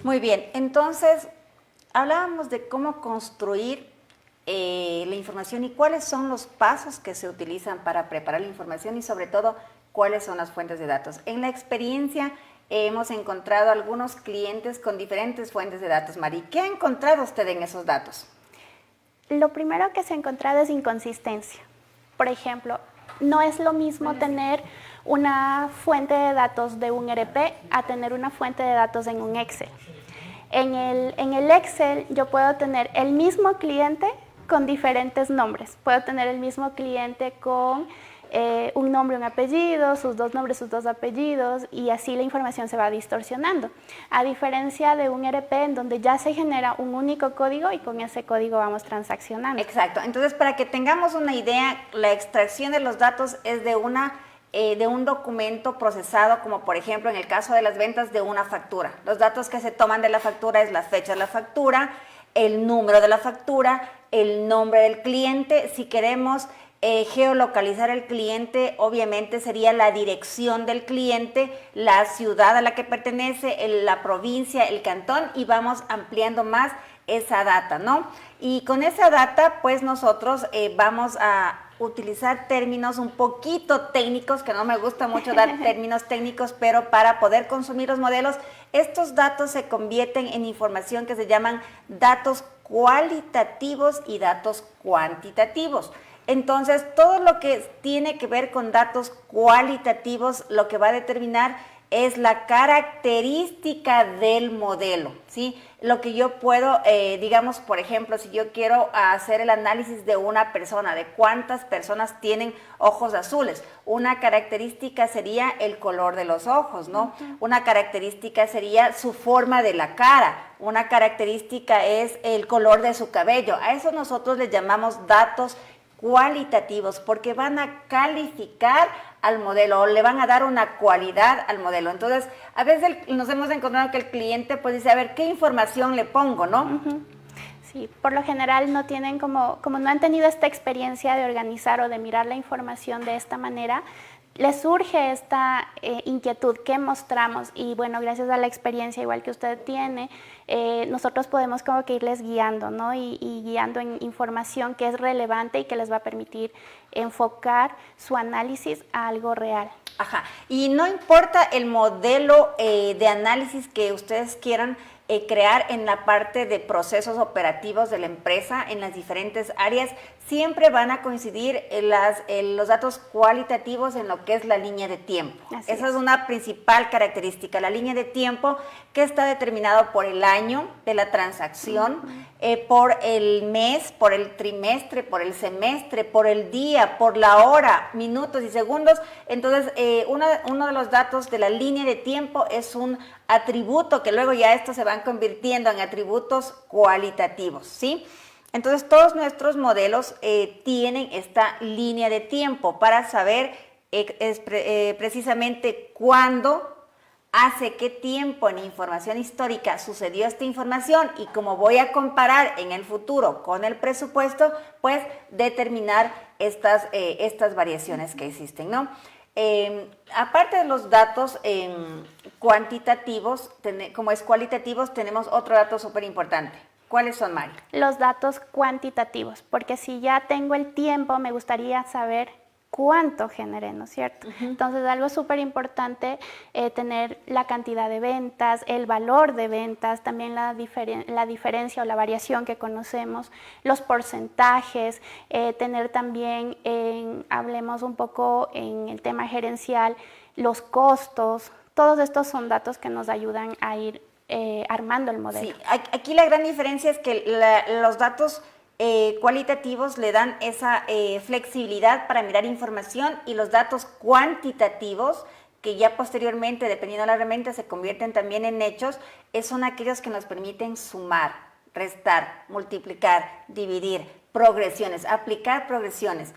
Muy bien, entonces hablábamos de cómo construir la información y cuáles son los pasos que se utilizan para preparar la información y sobre todo cuáles son las fuentes de datos. En la experiencia hemos encontrado algunos clientes con diferentes fuentes de datos. Mari, ¿qué ha encontrado usted en esos datos? Lo primero que se ha encontrado es inconsistencia. Por ejemplo, no es lo mismo tener una fuente de datos de un ERP a tener una fuente de datos en un Excel. En el Excel yo puedo tener el mismo cliente con diferentes nombres. Puedo tener el mismo cliente con un nombre, un apellido, sus dos nombres, sus dos apellidos, y así la información se va distorsionando. A diferencia de un ERP en donde ya se genera un único código y con ese código vamos transaccionando. Exacto. Entonces, para que tengamos una idea, la extracción de los datos es de un documento procesado, como por ejemplo en el caso de las ventas de una factura. Los datos que se toman de la factura es la fecha de la factura, el número de la factura, el nombre del cliente. Si queremos geolocalizar el cliente, obviamente sería la dirección del cliente, la ciudad a la que pertenece, la provincia, el cantón, y vamos ampliando más esa data, ¿no? Y con esa data, pues nosotros vamos a utilizar términos un poquito técnicos, que no me gusta mucho dar términos técnicos, pero para poder consumir los modelos, estos datos se convierten en información que se llaman datos cualitativos y datos cuantitativos. Entonces, todo lo que tiene que ver con datos cualitativos, lo que va a determinar es la característica del modelo, ¿sí? Lo que yo puedo, digamos, por ejemplo, si yo quiero hacer el análisis de una persona, de cuántas personas tienen ojos azules, una característica sería el color de los ojos, ¿no? Una característica sería su forma de la cara, una característica es el color de su cabello. A eso nosotros le llamamos datos cualitativos, porque van a calificar al modelo o le van a dar una cualidad al modelo. Entonces, a veces nos hemos encontrado que el cliente pues dice, a ver, ¿qué información le pongo, no? Sí, por lo general no tienen como no han tenido esta experiencia de organizar o de mirar la información de esta manera, les surge esta inquietud que mostramos y bueno, gracias a la experiencia igual que usted tiene, nosotros podemos como que irles guiando, ¿no? Y guiando en información que es relevante y que les va a permitir enfocar su análisis a algo real. Ajá, y no importa el modelo de análisis que ustedes quieran crear en la parte de procesos operativos de la empresa, en las diferentes áreas, siempre van a coincidir los datos cualitativos en lo que es la línea de tiempo. Esa es una principal característica, la línea de tiempo que está determinado por el año de la transacción, por el mes, por el trimestre, por el semestre, por el día, por la hora, minutos y segundos. Entonces, uno de los datos de la línea de tiempo es un atributo que luego ya estos se van convirtiendo en atributos cualitativos, ¿sí? Entonces, todos nuestros modelos tienen esta línea de tiempo para saber precisamente cuándo, hace qué tiempo en información histórica sucedió esta información y como voy a comparar en el futuro con el presupuesto, pues determinar estas variaciones que existen, ¿no? Aparte de los datos cuantitativos, como es cualitativos, tenemos otro dato súper importante. ¿Cuáles son, Mari? Los datos cuantitativos, porque si ya tengo el tiempo, me gustaría saber cuánto generé, ¿no es cierto? Entonces, algo súper importante, tener la cantidad de ventas, el valor de ventas, también la diferencia o la variación que conocemos, los porcentajes, tener también, hablemos un poco en el tema gerencial, los costos. Todos estos son datos que nos ayudan a ir armando el modelo. Sí, aquí la gran diferencia es que los datos cualitativos le dan esa flexibilidad para mirar información y los datos cuantitativos, que ya posteriormente, dependiendo de la herramienta, se convierten también en hechos, son aquellos que nos permiten sumar, restar, multiplicar, dividir, progresiones, aplicar progresiones.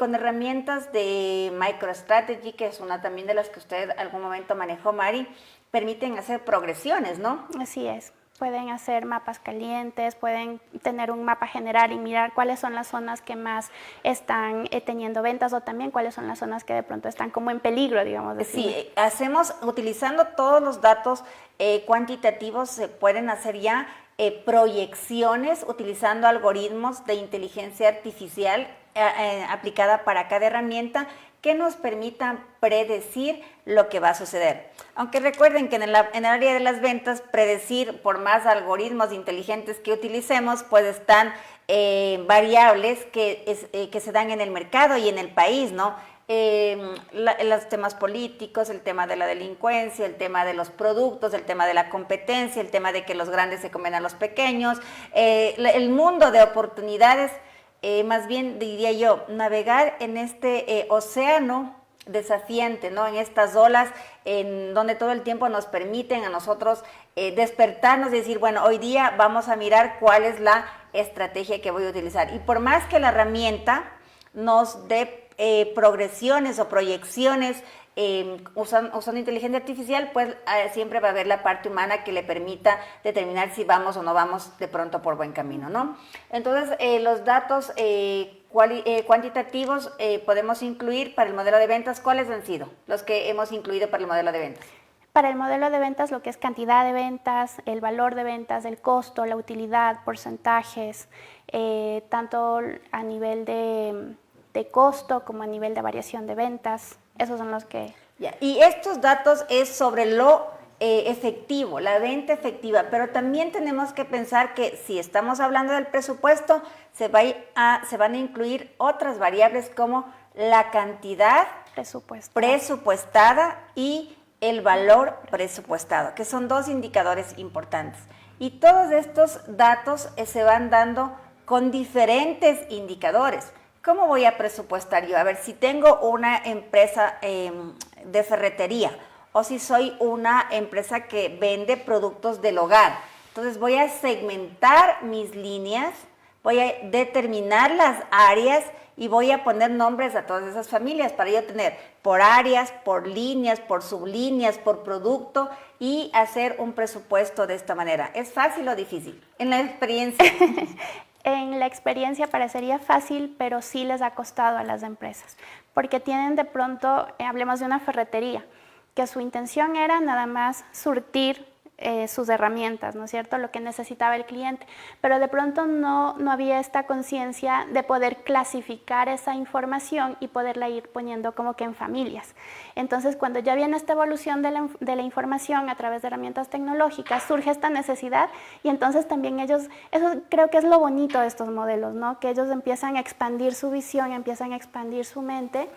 Con herramientas de MicroStrategy, que es una también de las que usted algún momento manejó, Mari, permiten hacer progresiones, ¿no? Así es. pueden hacer mapas calientes, pueden tener un mapa general y mirar cuáles son las zonas que más están teniendo ventas o también cuáles son las zonas que de pronto están como en peligro, digamos. Sí, hacemos, utilizando todos los datos cuantitativos, se pueden hacer ya proyecciones utilizando algoritmos de inteligencia artificial aplicada para cada herramienta que nos permitan predecir lo que va a suceder. Aunque recuerden que en el área de las ventas, predecir, por más algoritmos inteligentes que utilicemos, pues están variables que se dan en el mercado y en el país, ¿no? Los temas políticos, el tema de la delincuencia, el tema de los productos, el tema de la competencia, el tema de que los grandes se comen a los pequeños, el mundo de oportunidades. Más bien diría yo, navegar en este océano desafiante, ¿no? En estas olas en donde todo el tiempo nos permiten a nosotros despertarnos y decir, bueno, hoy día vamos a mirar cuál es la estrategia que voy a utilizar. Y por más que la herramienta nos dé progresiones o proyecciones usando inteligencia artificial, pues siempre va a haber la parte humana que le permita determinar si vamos o no vamos de pronto por buen camino, ¿no? Entonces, los datos cuantitativos podemos incluir para el modelo de ventas. ¿Cuáles han sido los que hemos incluido para el modelo de ventas? Para el modelo de ventas, lo que es cantidad de ventas, el valor de ventas, el costo, la utilidad, porcentajes, tanto a nivel de costo como a nivel de variación de ventas. Esos son los que... Ya. Y estos datos es sobre lo efectivo, la venta efectiva, pero también tenemos que pensar que si estamos hablando del presupuesto, se van a incluir otras variables como la cantidad presupuestada y el valor presupuestado, que son dos indicadores importantes. Y todos estos datos se van dando con diferentes indicadores. ¿Cómo voy a presupuestar yo? A ver, si tengo una empresa de ferretería o si soy una empresa que vende productos del hogar. Entonces voy a segmentar mis líneas, voy a determinar las áreas y voy a poner nombres a todas esas familias para yo tener por áreas, por líneas, por sublíneas, por producto y hacer un presupuesto de esta manera. ¿Es fácil o difícil? En la experiencia. En la experiencia parecería fácil, pero sí les ha costado a las empresas, porque tienen de pronto, hablemos de una ferretería, que su intención era nada más surtir sus herramientas, ¿no es cierto?, lo que necesitaba el cliente, pero de pronto no había esta conciencia de poder clasificar esa información y poderla ir poniendo como que en familias. Entonces, cuando ya viene esta evolución de la información a través de herramientas tecnológicas, surge esta necesidad y entonces también ellos, eso creo que es lo bonito de estos modelos, ¿no?, que ellos empiezan a expandir su visión, empiezan a expandir su mente,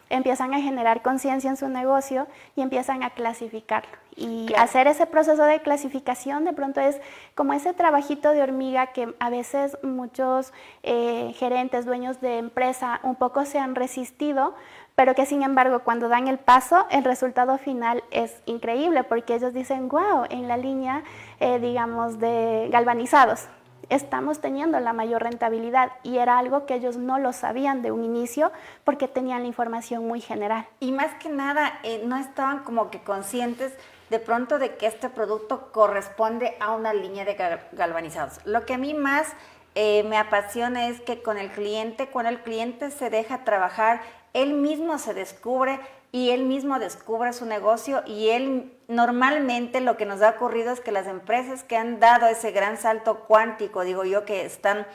empiezan a generar conciencia en su negocio y empiezan a clasificarlo. Y claro, hacer ese proceso de clasificación de pronto es como ese trabajito de hormiga que a veces muchos gerentes, dueños de empresa un poco se han resistido, pero que sin embargo cuando dan el paso, el resultado final es increíble porque ellos dicen, wow, en la línea, digamos, de galvanizados, estamos teniendo la mayor rentabilidad y era algo que ellos no lo sabían de un inicio porque tenían la información muy general. Y más que nada no estaban como que conscientes de pronto de que este producto corresponde a una línea de galvanizados. Lo que a mí más me apasiona es que con el cliente, cuando el cliente se deja trabajar, él mismo se descubre y él mismo descubre su negocio y él normalmente lo que nos ha ocurrido es que las empresas que han dado ese gran salto cuántico, digo yo, que están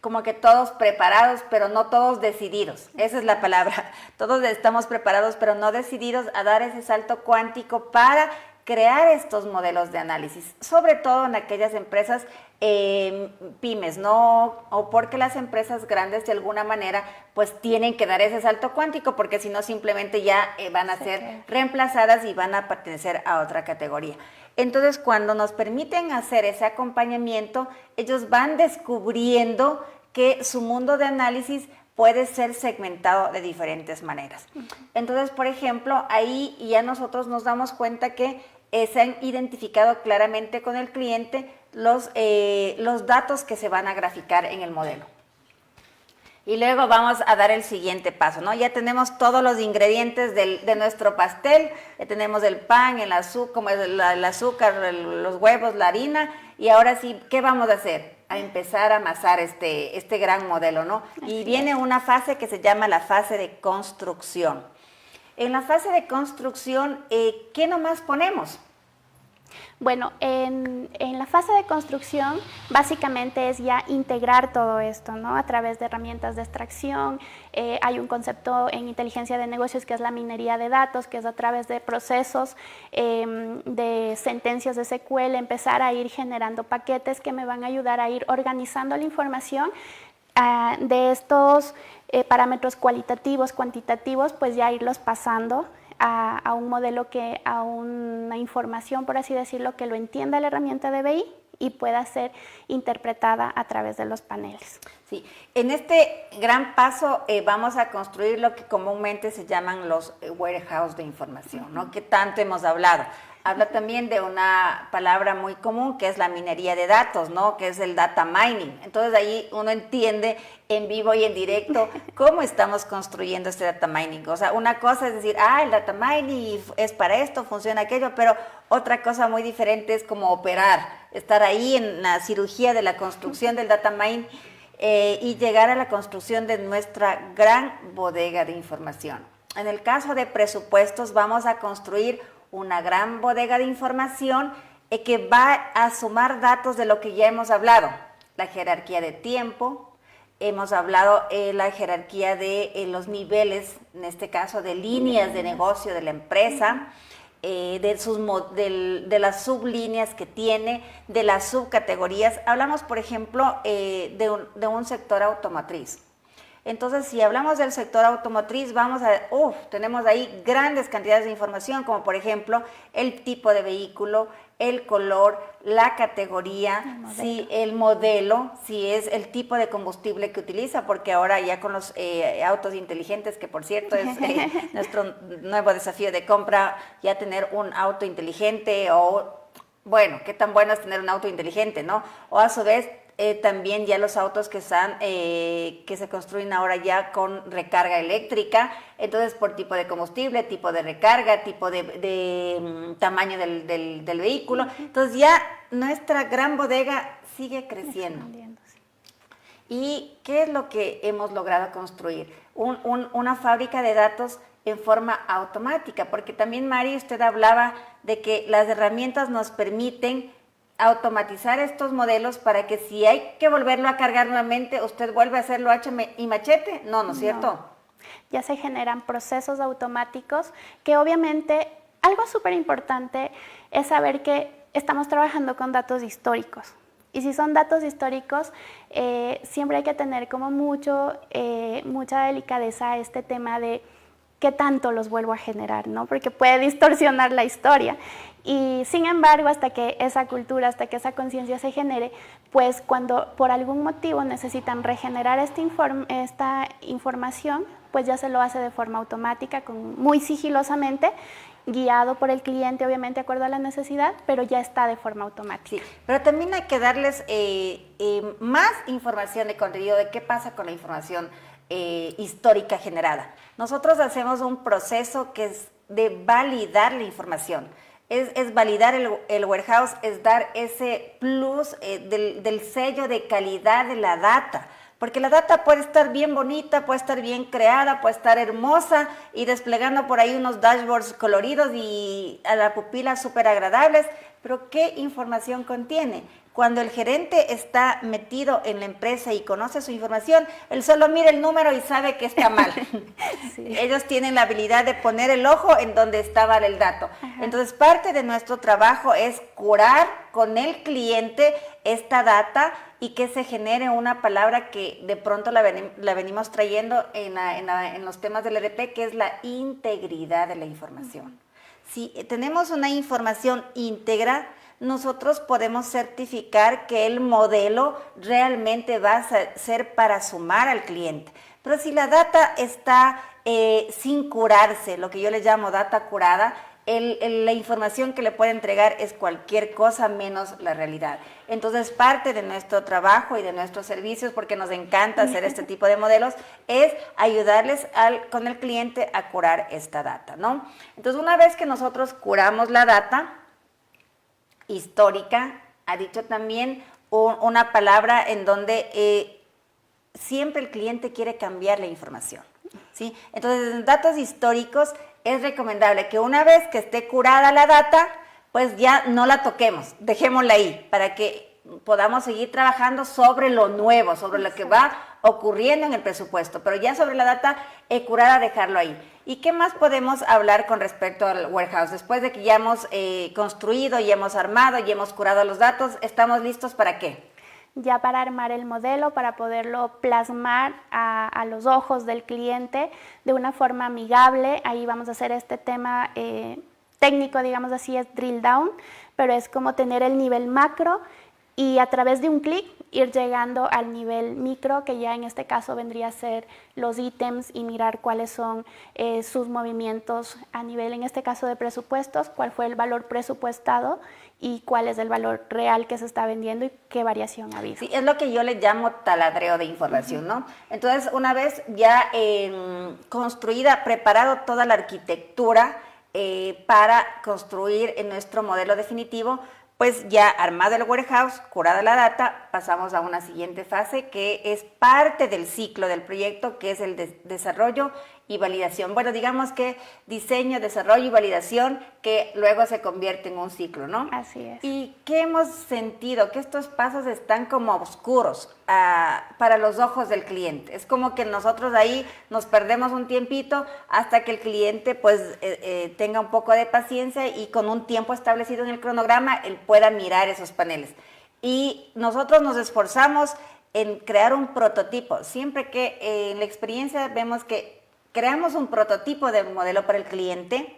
como que todos preparados, pero no todos decididos, esa es la palabra, todos estamos preparados, pero no decididos a dar ese salto cuántico para crear estos modelos de análisis, sobre todo en aquellas empresas pymes, ¿no? O porque las empresas grandes de alguna manera pues tienen que dar ese salto cuántico porque si no simplemente ya van a ser reemplazadas y van a pertenecer a otra categoría. Entonces cuando nos permiten hacer ese acompañamiento, ellos van descubriendo que su mundo de análisis puede ser segmentado de diferentes maneras. Entonces, por ejemplo, ahí ya nosotros nos damos cuenta que se han identificado claramente con el cliente los datos que se van a graficar en el modelo. Y luego vamos a dar el siguiente paso, ¿no? Ya tenemos todos los ingredientes de nuestro pastel, ya tenemos el pan, el azúcar, los huevos, la harina, y ahora sí, ¿qué vamos a hacer? A empezar a amasar este gran modelo, ¿no? Y viene una fase que se llama la fase de construcción. En la fase de construcción, ¿qué nomás ponemos? Bueno, en la fase de construcción básicamente es ya integrar todo esto, ¿no? A través de herramientas de extracción. Hay un concepto en inteligencia de negocios que es la minería de datos, que es a través de procesos de sentencias de SQL, empezar a ir generando paquetes que me van a ayudar a ir organizando la información de estos parámetros cualitativos, cuantitativos, pues ya irlos pasando a un modelo a una información, por así decirlo, que lo entienda la herramienta de BI y pueda ser interpretada a través de los paneles. Sí, en este gran paso vamos a construir lo que comúnmente se llaman los warehouse de información, ¿no? Que tanto hemos hablado. Habla también de una palabra muy común que es la minería de datos, ¿no? Que es el data mining. Entonces ahí uno entiende en vivo y en directo cómo estamos construyendo este data mining. O sea, una cosa es decir, el data mining es para esto, funciona aquello, pero otra cosa muy diferente es como operar, estar ahí en la cirugía de la construcción del data mining y llegar a la construcción de nuestra gran bodega de información. En el caso de presupuestos vamos a construir una gran bodega de información que va a sumar datos de lo que ya hemos hablado, la jerarquía de tiempo, hemos hablado la jerarquía de los niveles, en este caso de líneas de negocio de la empresa, de las sublíneas que tiene, de las subcategorías. Hablamos, por ejemplo, de un sector automotriz. Entonces, si hablamos del sector automotriz, tenemos ahí grandes cantidades de información, como por ejemplo, el tipo de vehículo, el color, la categoría, el modelo, si es el tipo de combustible que utiliza, porque ahora ya con los autos inteligentes, que por cierto es nuestro nuevo desafío de compra, ya tener un auto inteligente bueno, qué tan bueno es tener un auto inteligente, ¿no? O a su vez, también ya los autos que se construyen ahora ya con recarga eléctrica, entonces por tipo de combustible, tipo de recarga, tipo de tamaño del vehículo. Entonces ya nuestra gran bodega sigue creciendo. ¿Y qué es lo que hemos logrado construir? Una fábrica de datos en forma automática, porque también, Mari, usted hablaba de que las herramientas nos permiten automatizar estos modelos para que si hay que volverlo a cargar nuevamente, usted vuelve a hacerlo hacha y machete. ¿No es cierto? Ya se generan procesos automáticos que obviamente algo súper importante es saber que estamos trabajando con datos históricos. Y si son datos históricos, siempre hay que tener como mucha delicadeza a este tema de qué tanto los vuelvo a generar, ¿no? Porque puede distorsionar la historia. Y sin embargo, hasta que esa cultura, hasta que esa conciencia se genere, pues cuando por algún motivo necesitan regenerar esta información, pues ya se lo hace de forma automática, muy sigilosamente, guiado por el cliente, obviamente de acuerdo a la necesidad, pero ya está de forma automática. Sí, pero también hay que darles más información de contenido de qué pasa con la información histórica generada. Nosotros hacemos un proceso que es de validar la información. Es validar el warehouse, es dar ese plus del sello de calidad de la data. Porque la data puede estar bien bonita, puede estar bien creada, puede estar hermosa y desplegando por ahí unos dashboards coloridos y a la pupila súper agradables, pero ¿qué información contiene? Cuando el gerente está metido en la empresa y conoce su información, él solo mira el número y sabe que está mal. Sí. Ellos tienen la habilidad de poner el ojo en donde estaba el dato. Ajá. Entonces, parte de nuestro trabajo es curar con el cliente esta data y que se genere una palabra que de pronto la venimos trayendo en los temas del ERP, que es la integridad de la información. Si tenemos una información íntegra, nosotros podemos certificar que el modelo realmente va a ser para sumar al cliente. Pero si la data está sin curarse, lo que yo le llamo data curada, la información que le puede entregar es cualquier cosa menos la realidad. Entonces, parte de nuestro trabajo y de nuestros servicios, porque nos encanta hacer este tipo de modelos, es ayudarles con el cliente a curar esta data, ¿no? Entonces, una vez que nosotros curamos la data histórica, ha dicho también una palabra en donde siempre el cliente quiere cambiar la información, ¿sí? Entonces, en datos históricos es recomendable que una vez que esté curada la data, pues ya no la toquemos, dejémosla ahí, para que podamos seguir trabajando sobre lo nuevo, sobre lo que va ocurriendo en el presupuesto, pero ya sobre la data curada, dejarlo ahí. ¿Y qué más podemos hablar con respecto al warehouse? Después de que ya hemos construido, ya hemos armado, ya hemos curado los datos, ¿estamos listos para qué? Ya para armar el modelo, para poderlo plasmar a los ojos del cliente de una forma amigable. Ahí vamos a hacer este tema técnico, digamos así, es drill down, pero es como tener el nivel macro y a través de un clic ir llegando al nivel micro, que ya en este caso vendría a ser los ítems y mirar cuáles son sus movimientos a nivel, en este caso de presupuestos, cuál fue el valor presupuestado y cuál es el valor real que se está vendiendo y qué variación ha habido. Sí, es lo que yo le llamo taladreo de información, ¿no? Entonces, una vez ya construida, preparado toda la arquitectura para construir en nuestro modelo definitivo, pues ya armado el warehouse, curada la data, pasamos a una siguiente fase que es parte del ciclo del proyecto, que es el desarrollo y validación. Bueno, digamos que diseño, desarrollo y validación, que luego se convierte en un ciclo, ¿no? Así es. ¿Y qué hemos sentido? Que estos pasos están como oscuros para los ojos del cliente. Es como que nosotros ahí nos perdemos un tiempito hasta que el cliente pues tenga un poco de paciencia y con un tiempo establecido en el cronograma, él pueda mirar esos paneles. Y nosotros nos esforzamos en crear un prototipo. Siempre que en la experiencia vemos que creamos un prototipo de modelo para el cliente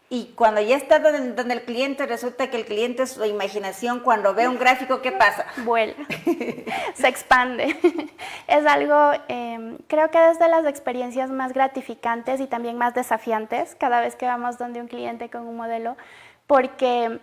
y cuando ya está donde el cliente, resulta que el cliente, su imaginación, cuando ve un gráfico, ¿qué pasa? Vuela, se expande. Es algo, creo que es de las experiencias más gratificantes y también más desafiantes cada vez que vamos donde un cliente con un modelo, porque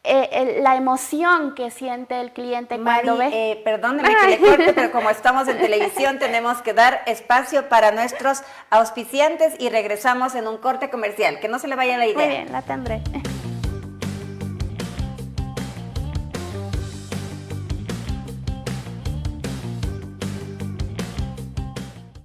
la emoción que siente el cliente cuando ve... Perdóneme que le corte, pero como estamos en televisión tenemos que dar espacio para nuestros auspiciantes y regresamos en un corte comercial. Que no se le vaya la idea. Muy bien, la tendré.